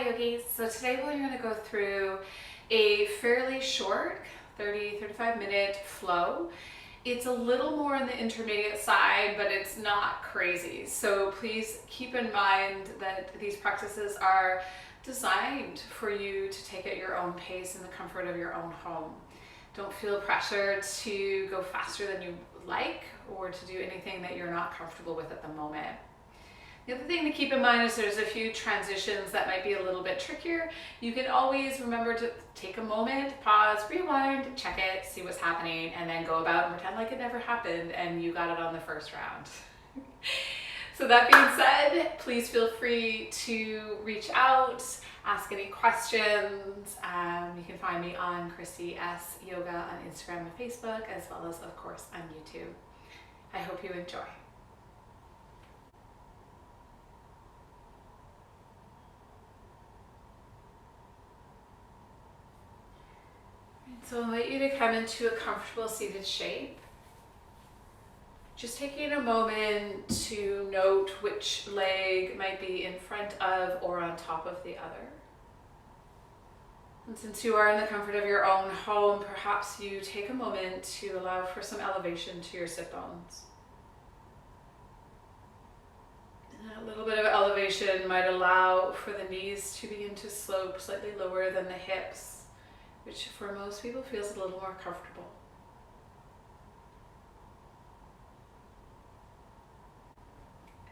Hi yogis. So today we're going to go through a fairly short 30-35 minute flow. It's a little more on the intermediate side, but it's not crazy. So please keep in mind that these practices are designed for you to take at your own pace in the comfort of your own home. Don't feel pressure to go faster than you like or to do anything that you're not comfortable with at the moment. The other thing to keep in mind is there's a few transitions that might be a little bit trickier. You can always remember to take a moment, pause, rewind, check it, see what's happening, and then go about and pretend like it never happened and you got it on the first round. So that being said, please feel free to reach out, ask any questions. You can find me on Christy S. Yoga on Instagram and Facebook, as well as, of course, on YouTube. I hope you enjoy. So I invite you to come into a comfortable seated shape. Just taking a moment to note which leg might be in front of or on top of the other. And since you are in the comfort of your own home, perhaps you take a moment to allow for some elevation to your sit bones. And a little bit of elevation might allow for the knees to begin to slope slightly lower than the hips, which for most people feels a little more comfortable.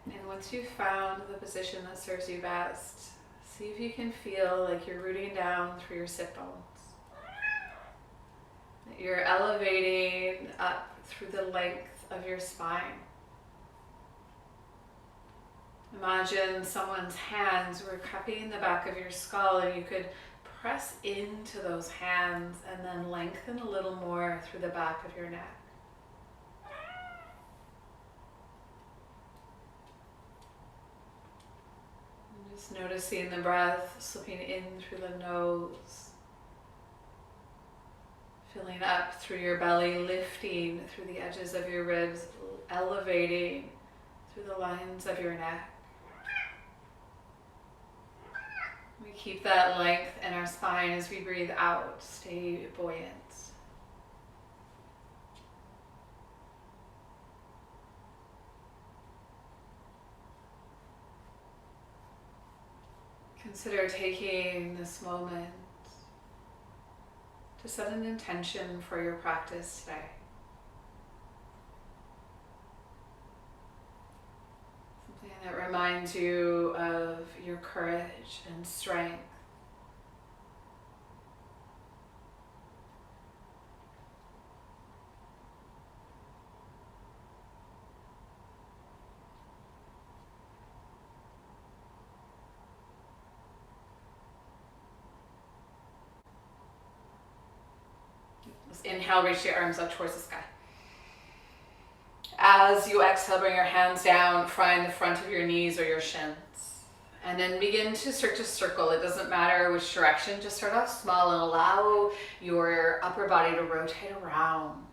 And once you've found the position that serves you best, see if you can feel like you're rooting down through your sit bones. That you're elevating up through the length of your spine. Imagine someone's hands were cupping the back of your skull, and you could press into those hands and then lengthen a little more through the back of your neck. And just noticing the breath slipping in through the nose, filling up through your belly, lifting through the edges of your ribs, elevating through the lines of your neck. We keep that length in our spine as we breathe out. Stay buoyant. Consider taking this moment to set an intention for your practice today. That reminds you of your courage and strength. Let's inhale, reach your arms up towards the sky. As you exhale, bring your hands down, find the front of your knees or your shins. And then begin to start to circle. It doesn't matter which direction, just start off small and allow your upper body to rotate around.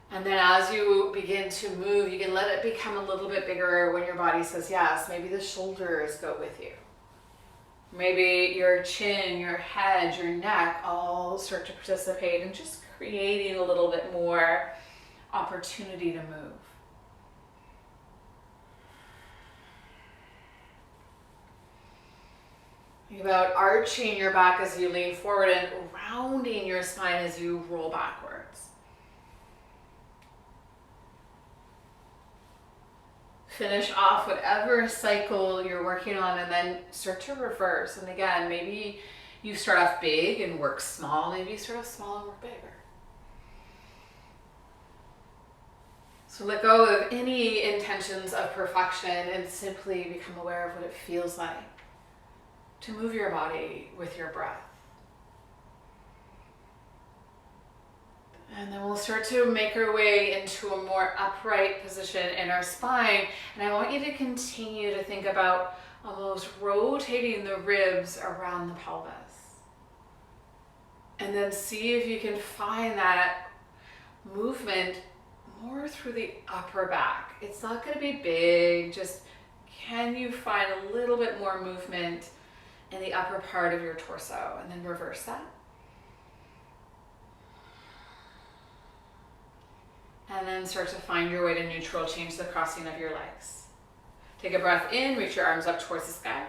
And then as you begin to move, you can let it become a little bit bigger when your body says yes. Maybe the shoulders go with you. Maybe your chin, your head, your neck all start to participate in just creating a little bit more opportunity to move. Think about arching your back as you lean forward and rounding your spine as you roll backwards. Finish off whatever cycle you're working on and then start to reverse. And again, maybe you start off big and work small. Maybe you start off small and work bigger. So let go of any intentions of perfection and simply become aware of what it feels like to move your body with your breath. And then we'll start to make our way into a more upright position in our spine. And I want you to continue to think about almost rotating the ribs around the pelvis. And then see if you can find that movement more through the upper back. It's not going to be big, just can you find a little bit more movement in the upper part of your torso, and then reverse that. And then start to find your way to neutral, change the crossing of your legs. Take a breath in, reach your arms up towards the sky.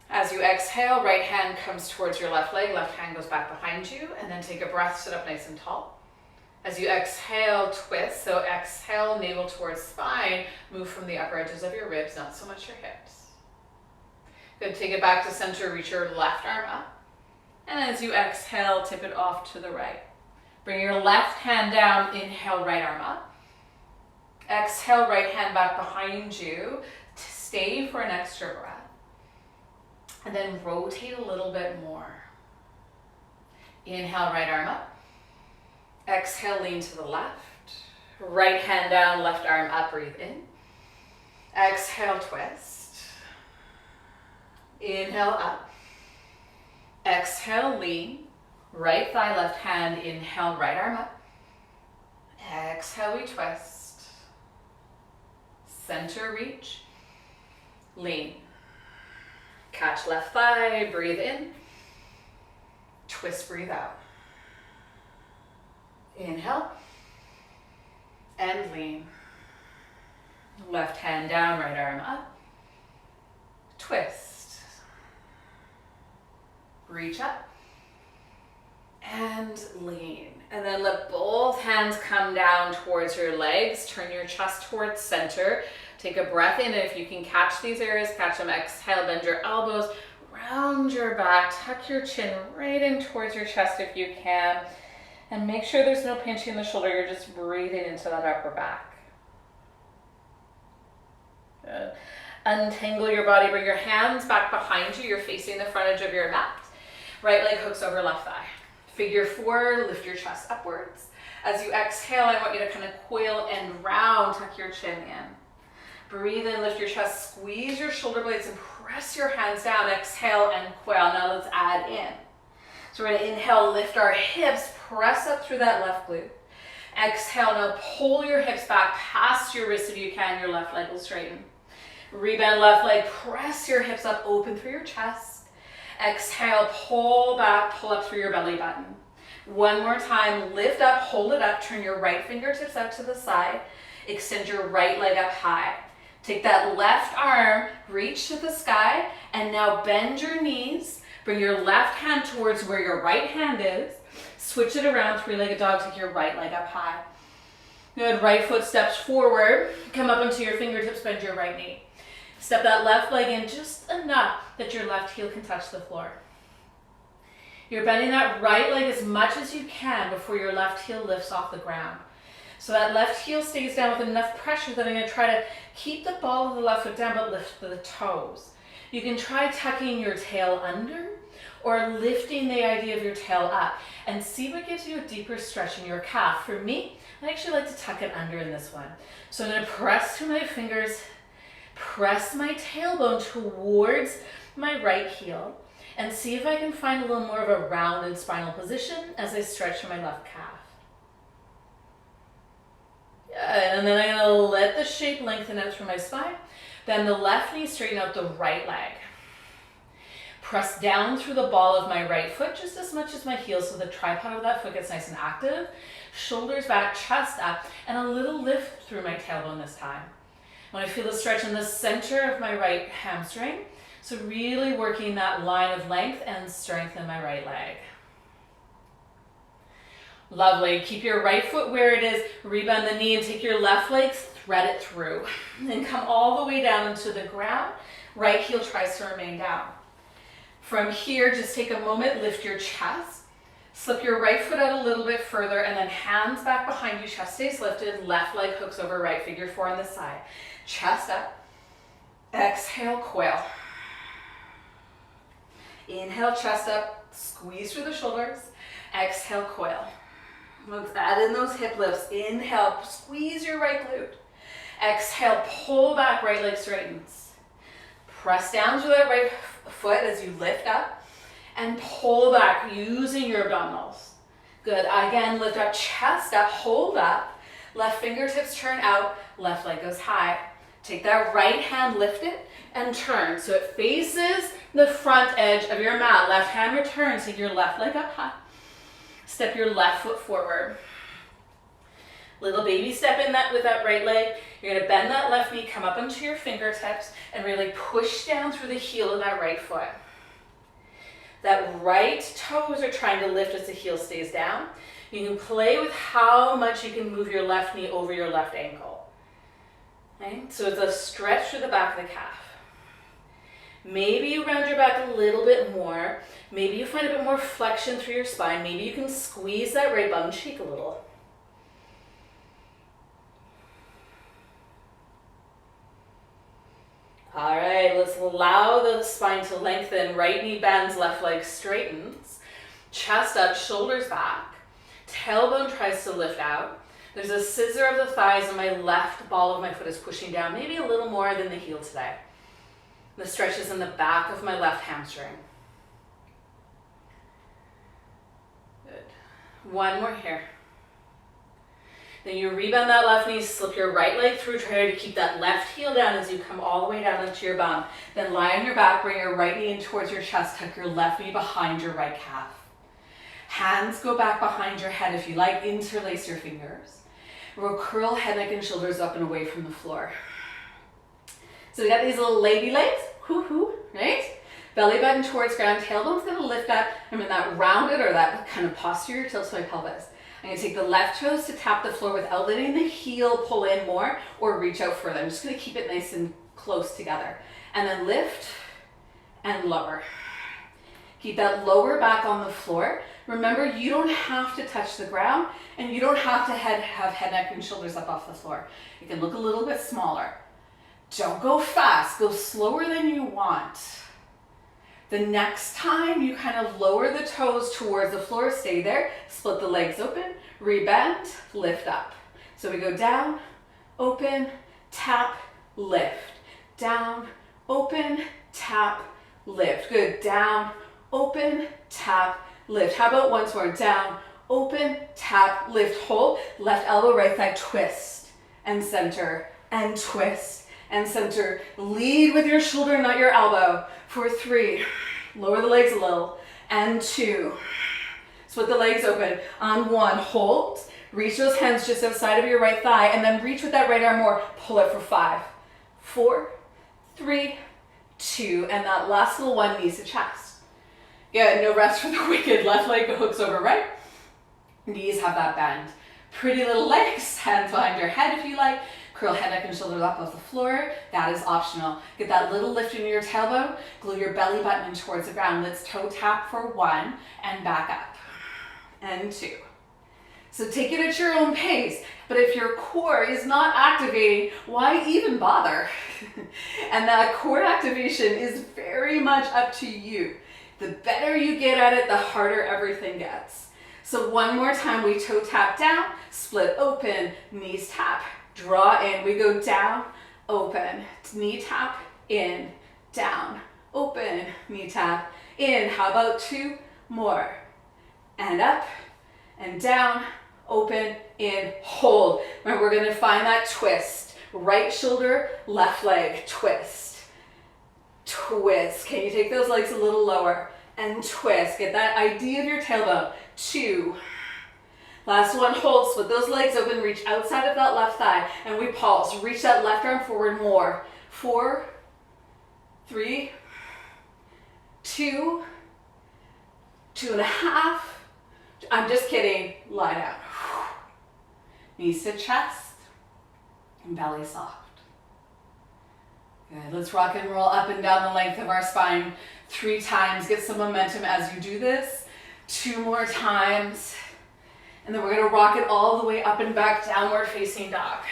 As you exhale, right hand comes towards your left leg, left hand goes back behind you, and then take a breath, sit up nice and tall. As you exhale, twist, so exhale, navel towards spine, move from the upper edges of your ribs, not so much your hips. Good, take it back to center, reach your left arm up, and as you exhale, tip it off to the right. Bring your left hand down, inhale, right arm up. Exhale, right hand back behind you, stay for an extra breath. And then rotate a little bit more. Inhale, right arm up. Exhale, lean to the left. Right hand down, left arm up, breathe in. Exhale, twist. Inhale, up. Exhale, lean. Right thigh, left hand, inhale, right arm up. Exhale, we twist. Center reach. Lean. Catch left thigh, breathe in. Twist, breathe out. Inhale. And lean. Left hand down, right arm up. Twist. Reach up. And lean. And then let both hands come down towards your legs. Turn your chest towards center. Take a breath in, and if you can catch these areas, catch them. Exhale, bend your elbows, round your back, tuck your chin right in towards your chest if you can. And make sure there's no pinching the shoulder. You're just breathing into that upper back. Good. Untangle your body. Bring your hands back behind you. You're facing the front edge of your mat. Right leg hooks over left thigh. Figure four, lift your chest upwards. As you exhale, I want you to kind of coil and round, tuck your chin in. Breathe in, lift your chest, squeeze your shoulder blades and press your hands down. Exhale and coil. Now let's add in. So we're going to inhale, lift our hips, press up through that left glute. Exhale, now pull your hips back past your wrists if you can. Your left leg will straighten. Rebend left leg, press your hips up, open through your chest. Exhale, pull back, pull up through your belly button. One more time, lift up, hold it up, turn your right fingertips out to the side. Extend your right leg up high. Take that left arm, reach to the sky, and now bend your knees. Bring your left hand towards where your right hand is. Switch it around, three-legged dog, take your right leg up high. Good, right foot steps forward. Come up onto your fingertips, bend your right knee. Step that left leg in just enough that your left heel can touch the floor. You're bending that right leg as much as you can before your left heel lifts off the ground. So that left heel stays down with enough pressure that I'm going to try to keep the ball of the left foot down but lift the toes. You can try tucking your tail under or lifting the idea of your tail up and see what gives you a deeper stretch in your calf. For me, I actually like to tuck it under in this one. So I'm going to press through my fingers, press my tailbone towards my right heel, and see if I can find a little more of a rounded spinal position as I stretch my left calf. And then I'm going to let the shape lengthen out through my spine. Then the left knee, straighten out the right leg. Press down through the ball of my right foot just as much as my heel so the tripod of that foot gets nice and active. Shoulders back, chest up, and a little lift through my tailbone this time. When I feel the stretch in the center of my right hamstring, so really working that line of length and strength in my right leg. Lovely. Keep your right foot where it is, rebend the knee and take your left leg, thread it through, and come all the way down into the ground. Right heel tries to remain down. From here, just take a moment, lift your chest, slip your right foot out a little bit further, and then hands back behind you, chest stays lifted, left leg hooks over right, figure four on this side. Chest up, exhale, coil. Inhale, chest up, squeeze through the shoulders, exhale, coil. Let's add in those hip lifts. Inhale, squeeze your right glute. Exhale, pull back, right leg straightens. Press down to that right foot as you lift up and pull back using your abdominals. Good, again, lift up, chest up, hold up. Left fingertips turn out, left leg goes high. Take that right hand, lift it, and turn. So it faces the front edge of your mat. Left hand returns, take your left leg up high. Step your left foot forward. Little baby step in that with that right leg. You're gonna bend that left knee, come up onto your fingertips, and really push down through the heel of that right foot. That right toes are trying to lift as the heel stays down. You can play with how much you can move your left knee over your left ankle. Okay? So it's a stretch through the back of the calf. Maybe you round your back a little bit more. Maybe you find a bit more flexion through your spine. Maybe you can squeeze that right bum cheek a little. All right, let's allow the spine to lengthen. Right knee bends, left leg straightens. Chest up, shoulders back. Tailbone tries to lift out. There's a scissor of the thighs and my left ball of my foot is pushing down, maybe a little more than the heel today. The stretch is in the back of my left hamstring. Good. One more here. Then you rebend that left knee, slip your right leg through, try to keep that left heel down as you come all the way down into your bum. Then lie on your back, bring your right knee in towards your chest, tuck your left knee behind your right calf. Hands go back behind your head if you like, interlace your fingers. We'll curl head, neck, and shoulders up and away from the floor. So we got these little lady legs, hoo-hoo, right? Belly button towards ground, tailbone's gonna lift up. I'm in that rounded or that kind of posterior tilt to my pelvis. I'm gonna take the left toes to tap the floor without letting the heel pull in more or reach out further. I'm just gonna keep it nice and close together. And then lift and lower. Keep that lower back on the floor. Remember, you don't have to touch the ground and you don't have to have head, neck, and shoulders up off the floor. You can look a little bit smaller. Don't go fast, go slower than you want. The next time you kind of lower the toes towards the floor, stay there, split the legs open, rebend, lift up. So we go down, open, tap, lift. Down, open, tap, lift. Good, down, open, tap, lift. How about once more? Down, open, tap, lift, hold. Left elbow, right thigh, twist and center and twist and center. Lead with your shoulder, not your elbow. For 3, lower the legs a little, and 2. Split the legs open. On 1, hold. Reach those hands just outside of your right thigh, and then reach with that right arm more. Pull it for 5, 4, 3, 2, and that last little one, knees to chest. Good, no rest for the wicked. Left leg hooks over right. Knees have that bend. Pretty little legs, hands behind your head if you like. Curl head, neck, and shoulders up off the floor. That is optional. Get that little lift into your tailbone. Glue your belly button in towards the ground. Let's toe tap for 1 and back up. And 2. So take it at your own pace. But if your core is not activating, why even bother? And that core activation is very much up to you. The better you get at it, the harder everything gets. So one more time, we toe tap down, split open, knees tap. Draw in, we go down, open, knee tap, in, down, open, knee tap, in. How about 2 more? And up, and down, open, in, hold. Remember, we're gonna find that twist. Right shoulder, left leg, twist, twist. Can you take those legs a little lower? And twist, get that idea of your tailbone. 2. Last one, hold, split those legs open, reach outside of that left thigh, and we pulse. Reach that left arm forward more. 4, 3, 2, 2.5. I'm just kidding, lie down. Knees to chest, and belly soft. Good, let's rock and roll up and down the length of our spine 3 times. Get some momentum as you do this. 2 more times. And then we're gonna rock it all the way up and back, downward facing dog.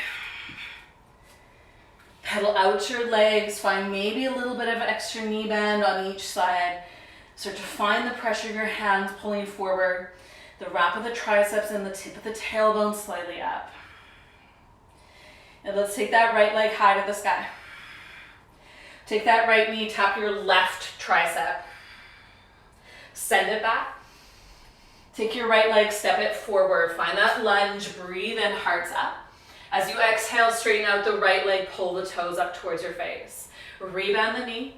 Pedal out your legs, find maybe a little bit of extra knee bend on each side. Start to find the pressure of your hands pulling forward, the wrap of the triceps and the tip of the tailbone slightly up. And let's take that right leg high to the sky. Take that right knee, tap your left tricep. Send it back. Take your right leg, step it forward. Find that lunge, breathe in, hearts up. As you exhale, straighten out the right leg, pull the toes up towards your face. Rebend the knee,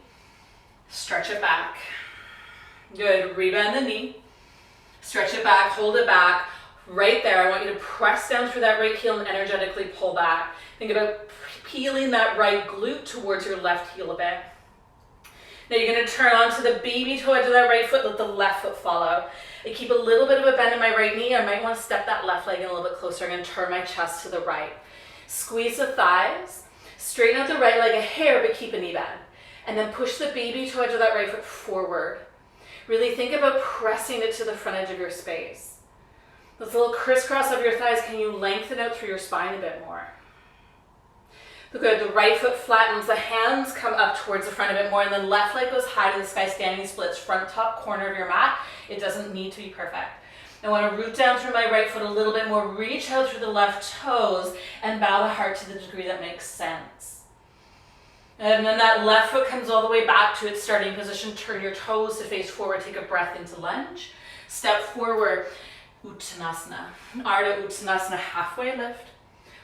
stretch it back. Good, rebend the knee, stretch it back, hold it back. Right there, I want you to press down through that right heel and energetically pull back. Think about peeling that right glute towards your left heel a bit. Now you're going to turn onto the baby toe edge of that right foot, let the left foot follow. I keep a little bit of a bend in my right knee. I might want to step that left leg in a little bit closer. I'm going to turn my chest to the right. Squeeze the thighs, straighten out the right leg a hair, but keep a knee bend. And then push the baby toe edge of that right foot forward. Really think about pressing it to the front edge of your space. This little crisscross of your thighs, can you lengthen out through your spine a bit more? Good, the right foot flattens, the hands come up towards the front a bit more, and then left leg goes high to the sky, standing splits, front top corner of your mat. It doesn't need to be perfect. I want to root down through my right foot a little bit more, reach out through the left toes, and bow the heart to the degree that makes sense. And then that left foot comes all the way back to its starting position. Turn your toes to face forward, take a breath into lunge. Step forward, Uttanasana. Ardha Uttanasana, halfway lift.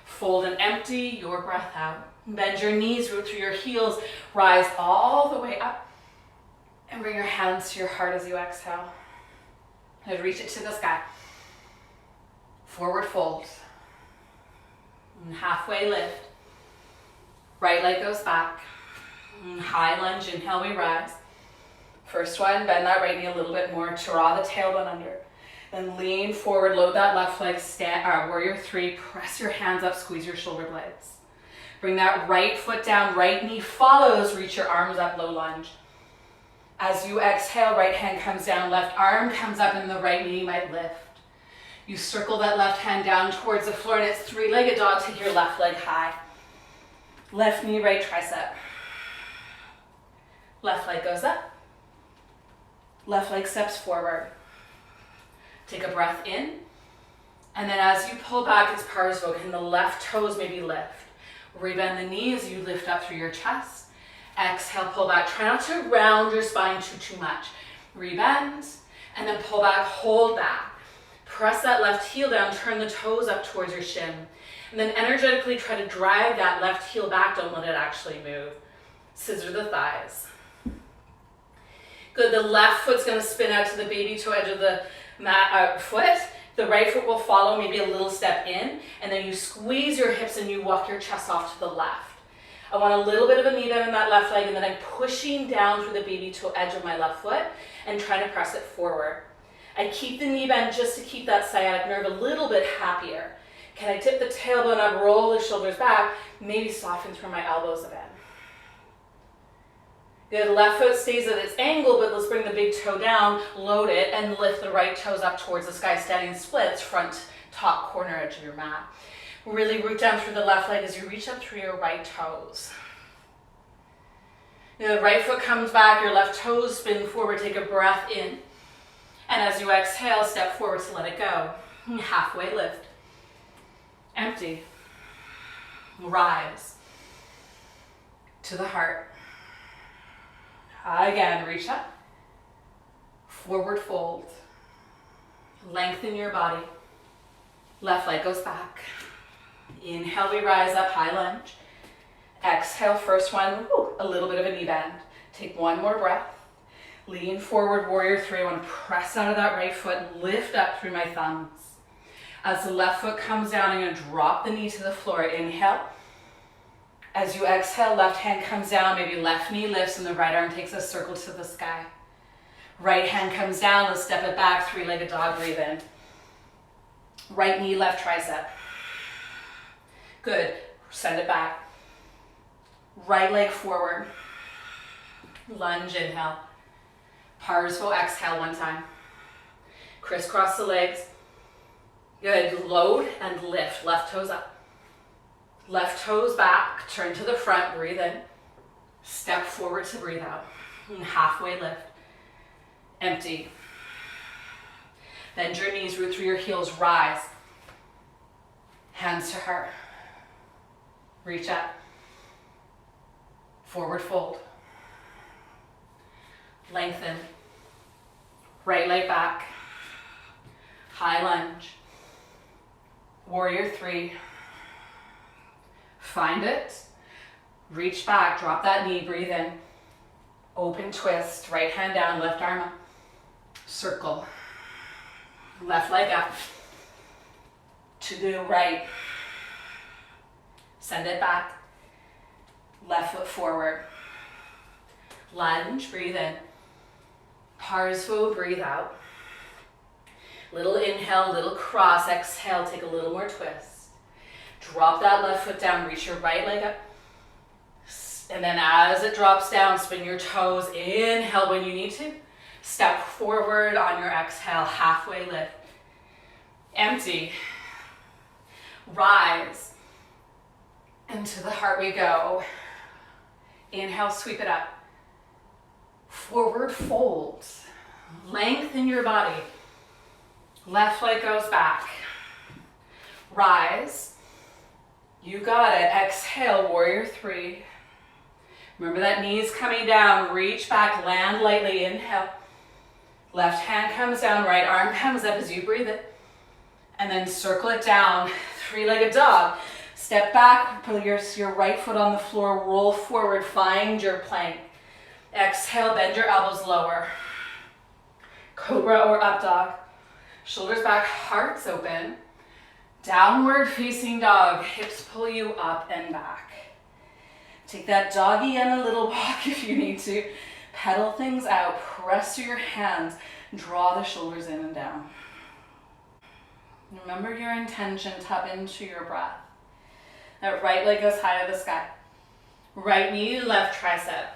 Fold and empty your breath out. Bend your knees, root through your heels, rise all the way up. And bring your hands to your heart as you exhale. And reach it to the sky. Forward fold. And halfway lift. Right leg goes back. And high lunge, inhale, we rise. First one, bend that right knee a little bit more, draw the tailbone under. Then lean forward, load that left leg, warrior three, press your hands up, squeeze your shoulder blades. Bring that right foot down, right knee follows, reach your arms up, low lunge. As you exhale, right hand comes down, left arm comes up, and the right knee might lift. You circle that left hand down towards the floor, and it's three-legged dog, take your left leg high. Left knee, right tricep. Left leg goes up. Left leg steps forward. Take a breath in. And then as you pull back, it's Parsva. Can the left toes maybe lift? Rebend the knee as you lift up through your chest. Exhale, pull back. Try not to round your spine too much. Rebend, and then pull back, hold back. Press that left heel down, turn the toes up towards your shin. And then energetically try to drag that left heel back, don't let it actually move. Scissor the thighs. Good, the left foot's gonna spin out to the baby toe edge of the foot. The right foot will follow, maybe a little step in, and then you squeeze your hips and you walk your chest off to the left. I want a little bit of a knee bend in that left leg, and then I'm pushing down through the baby toe edge of my left foot and trying to press it forward. I keep the knee bend just to keep that sciatic nerve a little bit happier. Can I tip the tailbone up, roll the shoulders back, maybe soften through my elbows a bit. Good, left foot stays at its angle, but let's bring the big toe down, load it, and lift the right toes up towards the sky, standing splits, front top corner edge of your mat. Really root down through the left leg as you reach up through your right toes. The right foot comes back, your left toes spin forward, take a breath in. And as you exhale, step forward to let it go. Halfway lift. Empty. Rise. To the heart. Again, reach up. Forward fold. Lengthen your body. Left leg goes back. Inhale, we rise up, high lunge. Exhale, first one, a little bit of a knee bend. Take one more breath. Lean forward, warrior three. I want to press out of that right foot and lift up through my thumbs. As the left foot comes down, I'm going to drop the knee to the floor. Inhale. As you exhale, left hand comes down, maybe left knee lifts and the right arm takes a circle to the sky. Right hand comes down, let's step it back, three-legged dog, breathe in. Right knee, left tricep. Good, send it back. Right leg forward. Lunge, inhale. Parsva, exhale one time. Crisscross the legs. Good, load and lift, left toes up. Left toes back, turn to the front, breathe in. Step forward to breathe out. And halfway lift. Empty. Bend your knees, root through your heels, rise. Hands to heart. Reach up. Forward fold. Lengthen. Right leg back. High lunge. Warrior three. Find it. Reach back, drop that knee, breathe in. Open twist, right hand down, left arm up. Circle. Left leg up. To the right. Send it back. Left foot forward. Lunge, breathe in. Parsvo, breathe out. Little inhale, little cross, exhale, take a little more twist. Drop that left foot down, reach your right leg up. And then as it drops down, spin your toes, inhale when you need to. Step forward on your exhale, halfway lift. Empty. Rise. Into the heart we go. Inhale, sweep it up. Forward fold. Lengthen your body. Left leg goes back. Rise. You got it. Exhale, warrior three. Remember that knee's coming down. Reach back, land lightly. Inhale. Left hand comes down, right arm comes up as you breathe it. And then circle it down. Three-legged dog. Step back, put your right foot on the floor, roll forward, find your plank. Exhale, bend your elbows lower. Cobra or up dog. Shoulders back, hearts open. Downward facing dog, hips pull you up and back. Take that doggy and a little walk if you need to. Pedal things out, press through your hands, draw the shoulders in and down. Remember your intention, tap into your breath. That right leg goes high to the sky. Right knee, left tricep.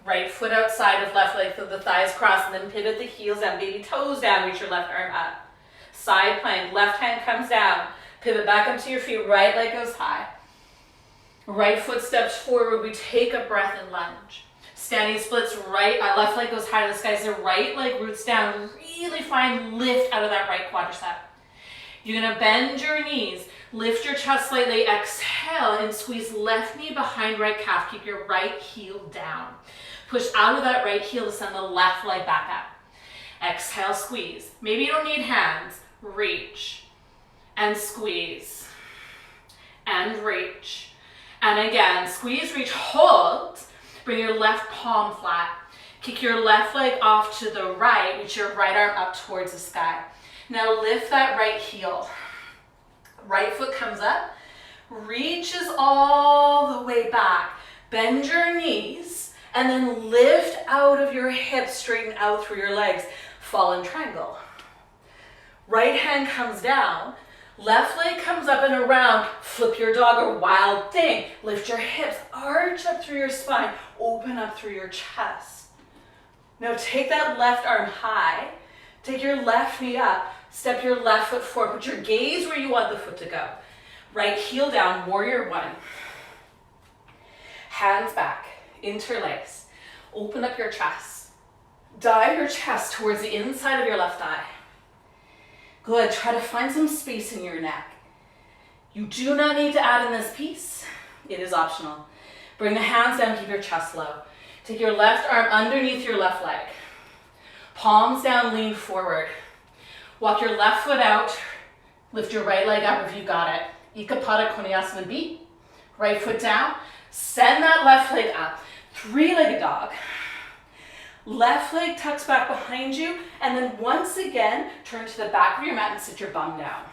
Right foot outside of left leg, so the thighs cross, and then pivot the heels down, baby toes down, reach your left arm up. Side plank, left hand comes down, pivot back up to your feet, right leg goes high. Right foot steps forward, we take a breath and lunge. Standing splits, left leg goes high to the sky, so right leg roots down, really find lift out of that right quadricep. You're gonna bend your knees, lift your chest slightly, exhale, and squeeze left knee behind right calf, keep your right heel down. Push out of that right heel to send the left leg back up. Exhale, squeeze. Maybe you don't need hands. Reach and squeeze and reach. And again, squeeze, reach, hold. Bring your left palm flat. Kick your left leg off to the right. Reach your right arm up towards the sky. Now lift that right heel. Right foot comes up. Reaches all the way back. Bend your knees. And then lift out of your hips, straighten out through your legs. Fallen triangle. Right hand comes down. Left leg comes up and around. Flip your dog or wild thing. Lift your hips, arch up through your spine. Open up through your chest. Now take that left arm high. Take your left knee up. Step your left foot forward. Put your gaze where you want the foot to go. Right heel down, warrior one. Hands back. Interlace. Open up your chest. Dive your chest towards the inside of your left thigh. Good. Try to find some space in your neck. You do not need to add in this piece. It is optional. Bring the hands down, keep your chest low. Take your left arm underneath your left leg. Palms down, lean forward. Walk your left foot out. Lift your right leg up if you got it. Ekapada Konasana B. Right foot down. Send that left leg up. Three-legged dog. Left leg tucks back behind you, and then once again, turn to the back of your mat and sit your bum down.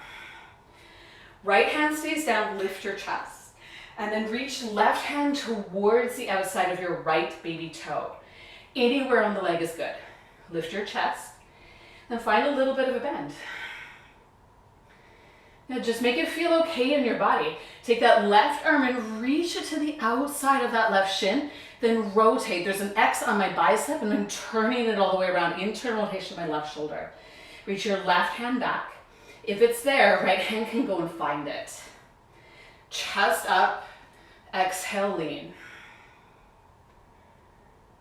Right hand stays down, lift your chest. And then reach left hand towards the outside of your right baby toe. Anywhere on the leg is good. Lift your chest, then find a little bit of a bend. Now just make it feel okay in your body. Take that left arm and reach it to the outside of that left shin, then rotate. There's an X on my bicep and I'm turning it all the way around. Internal rotation of my left shoulder. Reach your left hand back. If it's there, right hand can go and find it. Chest up, exhale, lean.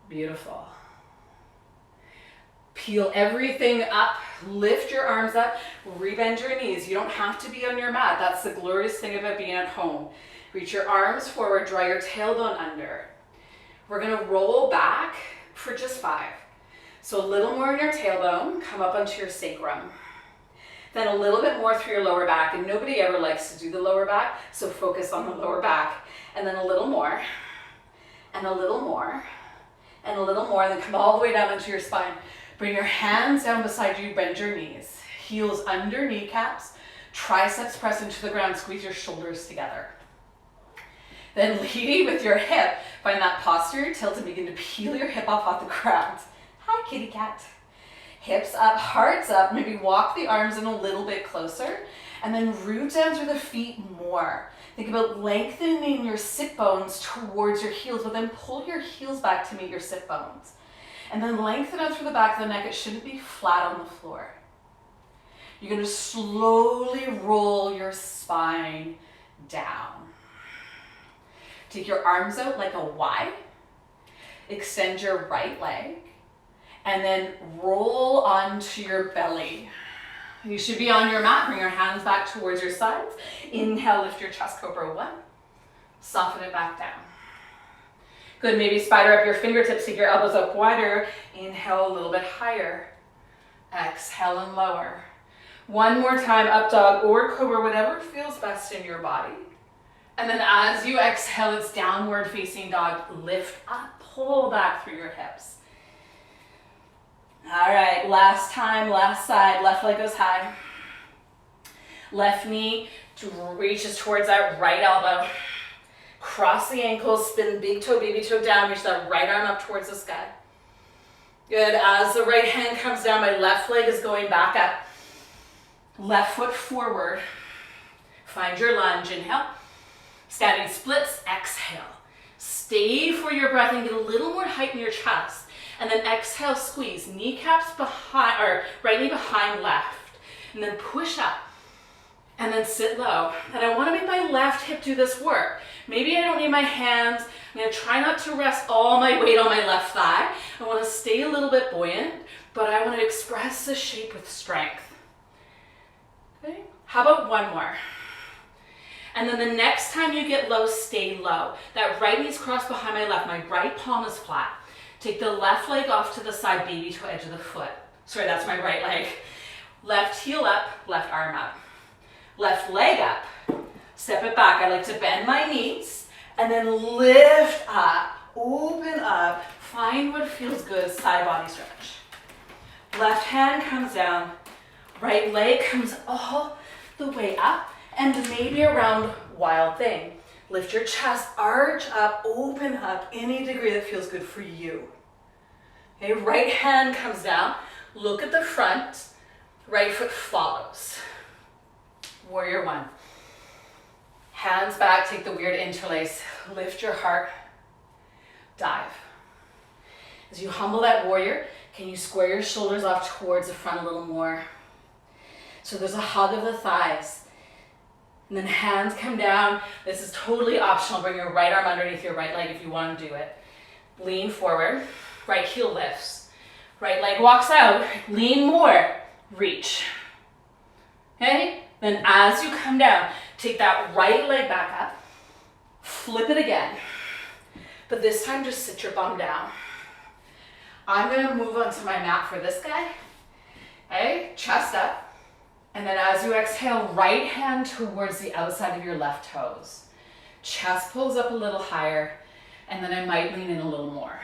Beautiful. Peel everything up, lift your arms up, rebend your knees. You don't have to be on your mat. That's the glorious thing about being at home. Reach your arms forward, draw your tailbone under. We're gonna roll back for just 5. So a little more in your tailbone, come up onto your sacrum. Then a little bit more through your lower back, and nobody ever likes to do the lower back, so focus on the lower back. and then a little more, and a little more, and a little more, and then come all the way down into your spine. Bring your hands down beside you, bend your knees. Heels under kneecaps, triceps press into the ground, squeeze your shoulders together. Then leading with your hip, find that posterior tilt and begin to peel your hip off the ground. Hi, kitty cat. Hips up, hearts up, maybe walk the arms in a little bit closer, and then root down through the feet more. Think about lengthening your sit bones towards your heels, but then pull your heels back to meet your sit bones. And then lengthen out through the back of the neck. It shouldn't be flat on the floor. You're going to slowly roll your spine down. Take your arms out like a Y. Extend your right leg. And then roll onto your belly. You should be on your mat. Bring your hands back towards your sides. Inhale, lift your chest, cobra 1. Soften it back down. Good, maybe spider up your fingertips, take your elbows up wider. Inhale a little bit higher. Exhale and lower. One more time, up dog or cobra, whatever feels best in your body. And then as you exhale, it's downward facing dog. Lift up, pull back through your hips. All right, last time, last side, left leg goes high. Left knee reaches towards that right elbow. Cross the ankles, spin big toe, baby toe down, reach that right arm up towards the sky. Good, as the right hand comes down, my left leg is going back up. Left foot forward. Find your lunge, inhale. Standing splits, exhale. Stay for your breath and get a little more height in your chest. And then exhale, squeeze, kneecaps behind, or right knee behind left. And then push up. And then sit low. And I want to make my left hip do this work. Maybe I don't need my hands. I'm going to try not to rest all my weight on my left thigh. I want to stay a little bit buoyant, but I want to express the shape with strength. Okay? How about one more? And then the next time you get low, stay low. That right knee's crossed behind my left. My right palm is flat. Take the left leg off to the side, baby toe edge of the foot. Sorry, that's my right leg. Left heel up, left arm up. Left leg up, step it back. I like to bend my knees and then lift up, open up, find what feels good, side body stretch. Left hand comes down, right leg comes all the way up and maybe around wild thing. Lift your chest, arch up, open up, any degree that feels good for you. Okay, right hand comes down, look at the front, right foot follows. Warrior 1. Hands back, take the weird interlace. Lift your heart. Dive. As you humble that warrior, can you square your shoulders off towards the front a little more? So there's a hug of the thighs. And then hands come down. This is totally optional. Bring your right arm underneath your right leg if you want to do it. Lean forward. Right heel lifts. Right leg walks out. Lean more. Reach. Okay? Then as you come down, take that right leg back up, flip it again, but this time just sit your bum down. I'm gonna move onto my mat for this guy, okay? Chest up, and then as you exhale, right hand towards the outside of your left toes. Chest pulls up a little higher, and then I might lean in a little more.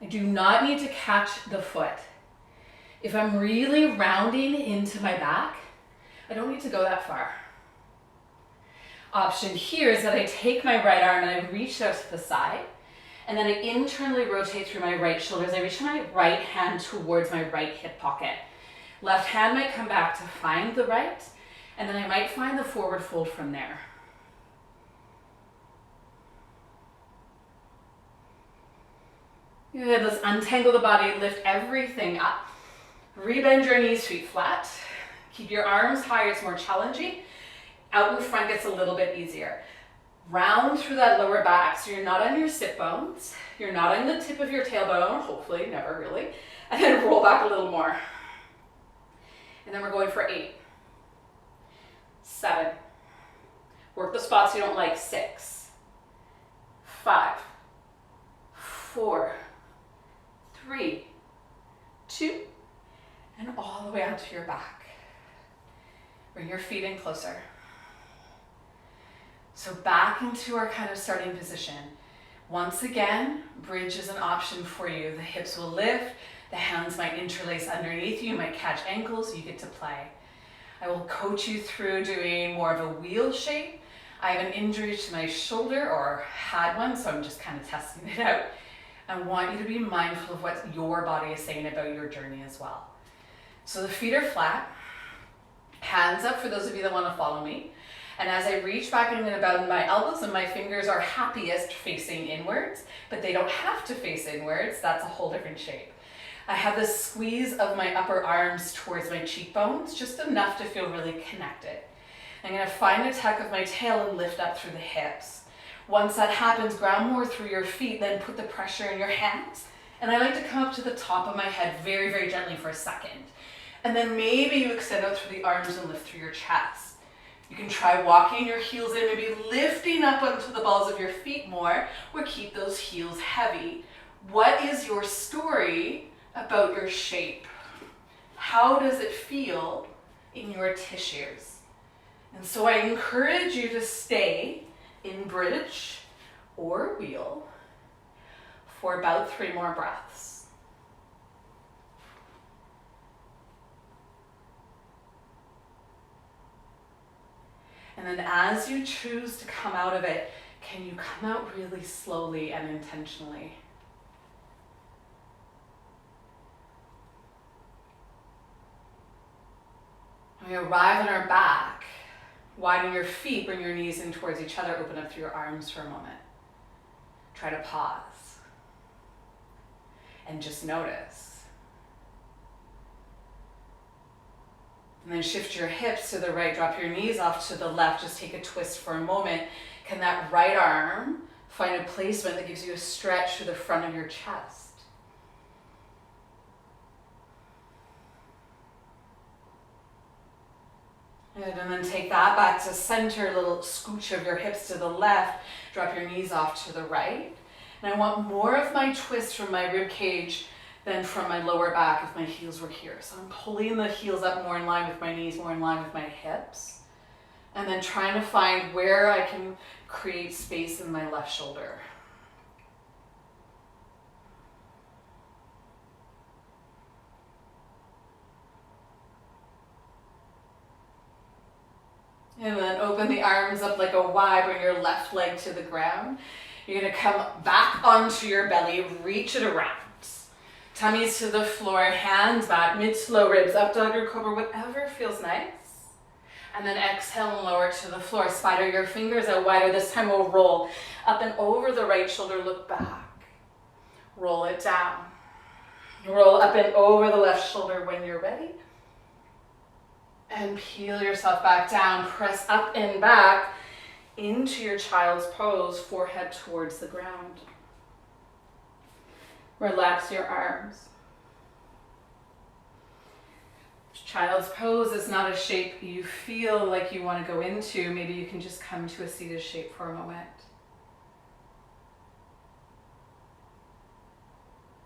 I do not need to catch the foot. If I'm really rounding into my back, I don't need to go that far. Option here is that I take my right arm and I reach out to the side, and then I internally rotate through my right shoulders. I reach my right hand towards my right hip pocket. Left hand might come back to find the right, and then I might find the forward fold from there. Good, let's untangle the body, lift everything up. Rebend your knees, feet flat. Keep your arms higher, it's more challenging. Out in front gets a little bit easier. Round through that lower back, so you're not on your sit bones. You're not on the tip of your tailbone, hopefully, never really. And then roll back a little more. And then we're going for 8, 7. Work the spots you don't like. 6, 5, 4, 3, 2, and all the way onto your back. Bring your feet in closer. So back into our kind of starting position. Once again, bridge is an option for you. The hips will lift, the hands might interlace underneath you, might catch ankles, you get to play. I will coach you through doing more of a wheel shape. I have an injury to my shoulder, or had one, so I'm just kind of testing it out. I want you to be mindful of what your body is saying about your journey as well. So the feet are flat, hands up for those of you that want to follow me. And as I reach back, I'm going to bend my elbows, and my fingers are happiest facing inwards, but they don't have to face inwards. That's a whole different shape. I have this squeeze of my upper arms towards my cheekbones, just enough to feel really connected. I'm going to find a tuck of my tail and lift up through the hips. Once that happens, ground more through your feet, then put the pressure in your hands. And I like to come up to the top of my head very, very gently for a second. And then maybe you extend out through the arms and lift through your chest. You can try walking your heels in, maybe lifting up onto the balls of your feet more, or keep those heels heavy. What is your story about your shape? How does it feel in your tissues? And so I encourage you to stay in bridge or wheel for about 3 more breaths. And then as you choose to come out of it, can you come out really slowly and intentionally? When we arrive on our back, widen your feet, bring your knees in towards each other, open up through your arms for a moment. Try to pause and just notice. And then shift your hips to the right, drop your knees off to the left, just take a twist for a moment. Can that right arm find a placement that gives you a stretch through the front of your chest? Good, and then take that back to center, a little scooch of your hips to the left, drop your knees off to the right. And I want more of my twist from my rib cage than from my lower back if my heels were here. So I'm pulling the heels up more in line with my knees, more in line with my hips. And then trying to find where I can create space in my left shoulder. And then open the arms up like a Y, bring your left leg to the ground. You're gonna come back onto your belly, reach it around. Tummies to the floor, hands back, mid-slow ribs, up dog or cobra, whatever feels nice. And then exhale and lower to the floor. Spider your fingers out wider. This time we'll roll up and over the right shoulder, look back. Roll it down. Roll up and over the left shoulder when you're ready. And peel yourself back down, press up and back into your child's pose, forehead towards the ground. Relax your arms. Child's pose is not a shape you feel like you want to go into. Maybe you can just come to a seated shape for a moment.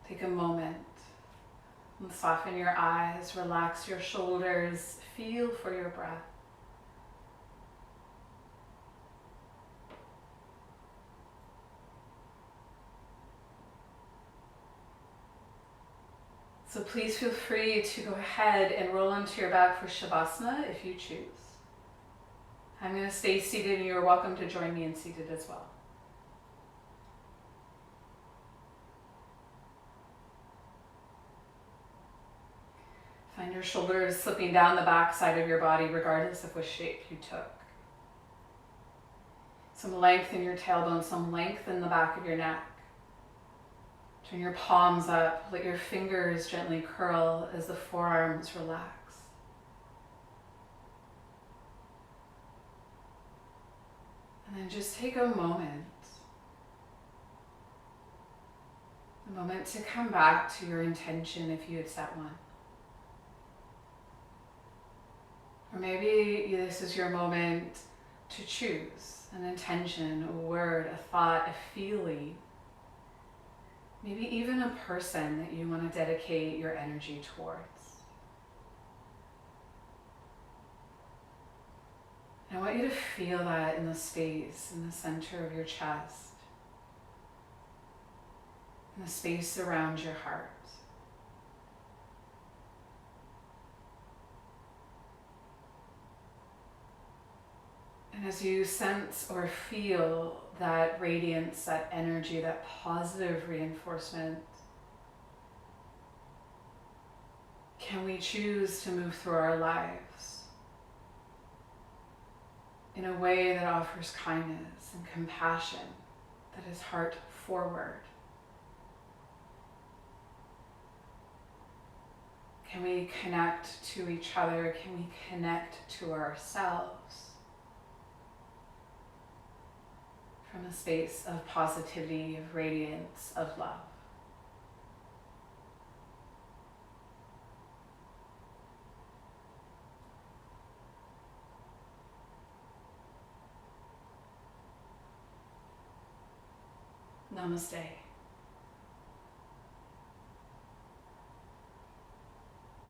Take a moment and soften your eyes, relax your shoulders, feel for your breath. So please feel free to go ahead and roll onto your back for Shavasana if you choose. I'm going to stay seated and you're welcome to join me in seated as well. Find your shoulders slipping down the back side of your body regardless of which shape you took. Some length in your tailbone, some length in the back of your neck. Turn your palms up, let your fingers gently curl as the forearms relax. And then just take a moment to come back to your intention if you had set one. Or maybe this is your moment to choose an intention, a word, a thought, a feeling. Maybe even a person that you want to dedicate your energy towards. And I want you to feel that in the space, in the center of your chest, in the space around your heart. And as you sense or feel that radiance, that energy, that positive reinforcement, can we choose to move through our lives in a way that offers kindness and compassion, that is heart forward? Can we connect to each other? Can we connect to ourselves from a space of positivity, of radiance, of love? Namaste.